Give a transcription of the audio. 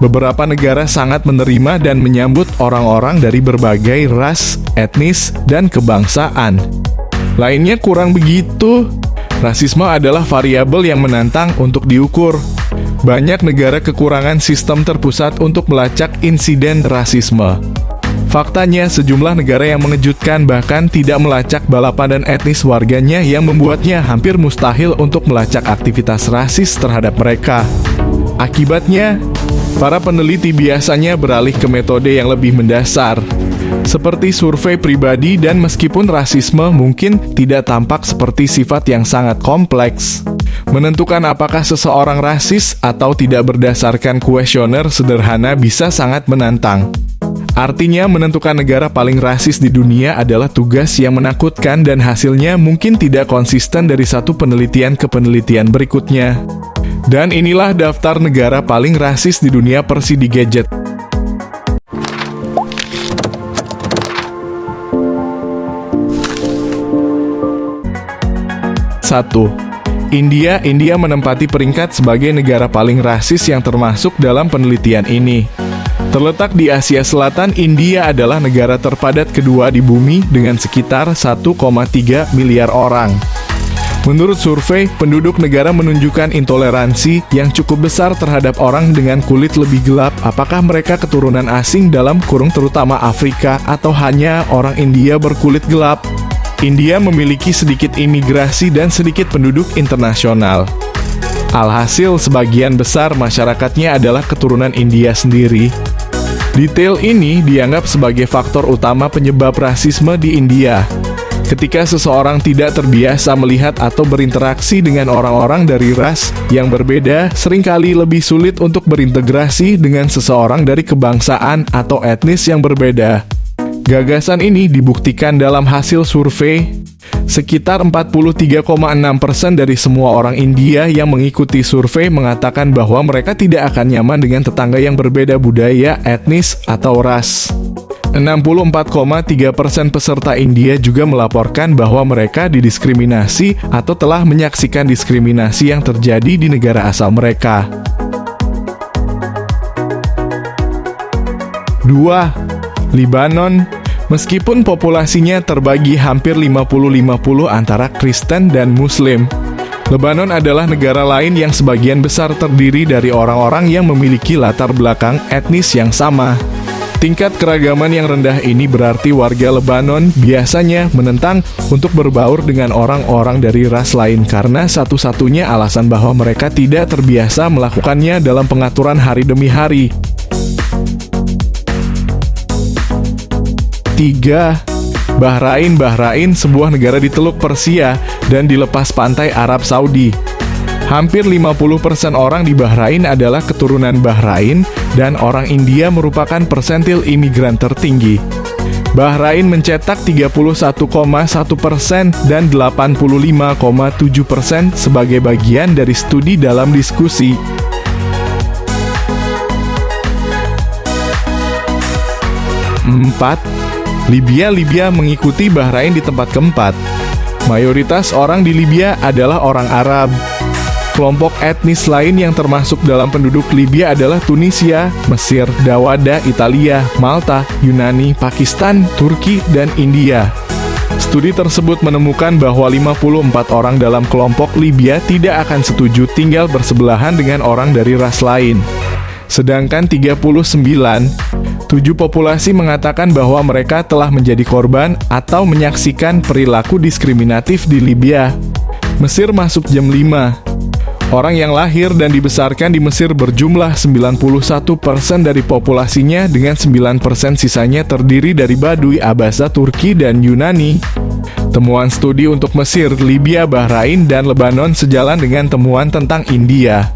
Beberapa negara sangat menerima dan menyambut orang-orang dari berbagai ras, etnis, dan kebangsaan. Lainnya kurang begitu. Rasisme adalah variabel yang menantang untuk diukur. Banyak negara kekurangan sistem terpusat untuk melacak insiden rasisme. Faktanya, sejumlah negara yang mengejutkan bahkan tidak melacak balapan dan etnis warganya yang membuatnya hampir mustahil untuk melacak aktivitas rasis terhadap mereka. Akibatnya, para peneliti biasanya beralih ke metode yang lebih mendasar, seperti survei pribadi, dan meskipun rasisme mungkin tidak tampak seperti sifat yang sangat kompleks, menentukan apakah seseorang rasis atau tidak berdasarkan kuesioner sederhana bisa sangat menantang. Artinya, menentukan negara paling rasis di dunia adalah tugas yang menakutkan dan hasilnya mungkin tidak konsisten dari satu penelitian ke penelitian berikutnya. Dan inilah daftar negara paling rasis di dunia versi di Gadget. 1. India menempati peringkat sebagai negara paling rasis yang termasuk dalam penelitian ini. Terletak di Asia Selatan, India adalah negara terpadat kedua di bumi dengan sekitar 1,3 miliar orang. Menurut survei, penduduk negara menunjukkan intoleransi yang cukup besar terhadap orang dengan kulit lebih gelap, apakah mereka keturunan asing dalam kurung terutama Afrika atau hanya orang India berkulit gelap. India memiliki sedikit imigrasi dan sedikit penduduk internasional. Alhasil, sebagian besar masyarakatnya adalah keturunan India sendiri. Detail ini dianggap sebagai faktor utama penyebab rasisme di India. Ketika seseorang tidak terbiasa melihat atau berinteraksi dengan orang-orang dari ras yang berbeda, seringkali lebih sulit untuk berintegrasi dengan seseorang dari kebangsaan atau etnis yang berbeda. Gagasan ini dibuktikan dalam hasil survei. Sekitar 43,6% dari semua orang India yang mengikuti survei mengatakan bahwa mereka tidak akan nyaman dengan tetangga yang berbeda budaya, etnis, atau ras. 64,3% peserta India juga melaporkan bahwa mereka didiskriminasi atau telah menyaksikan diskriminasi yang terjadi di negara asal mereka. 2. Libanon. Meskipun populasinya terbagi hampir 50-50 antara Kristen dan Muslim, Lebanon adalah negara lain yang sebagian besar terdiri dari orang-orang yang memiliki latar belakang etnis yang sama. Tingkat keragaman yang rendah ini berarti warga Lebanon biasanya menentang untuk berbaur dengan orang-orang dari ras lain karena satu-satunya alasan bahwa mereka tidak terbiasa melakukannya dalam pengaturan hari demi hari. 3. Bahrain, sebuah negara di Teluk Persia dan di lepas pantai Arab Saudi. Hampir 50% orang di Bahrain adalah keturunan Bahrain dan orang India merupakan persentil imigran tertinggi. Bahrain mencetak 31,1% dan 85,7% sebagai bagian dari studi dalam diskusi. 4. Libya mengikuti Bahrain di tempat keempat. Mayoritas orang di Libya adalah orang Arab. Kelompok etnis lain yang termasuk dalam penduduk Libya adalah Tunisia, Mesir, Dawada, Italia, Malta, Yunani, Pakistan, Turki, dan India. Studi tersebut menemukan bahwa 54 orang dalam kelompok Libya tidak akan setuju tinggal bersebelahan dengan orang dari ras lain. Sedangkan 7 populasi mengatakan bahwa mereka telah menjadi korban atau menyaksikan perilaku diskriminatif di Libya. Mesir masuk jam 5. Orang yang lahir dan dibesarkan di Mesir berjumlah 91% dari populasinya, dengan 9% sisanya terdiri dari Badui, Abasa, Turki, dan Yunani. Temuan studi untuk Mesir, Libya, Bahrain, dan Lebanon sejalan dengan temuan tentang India.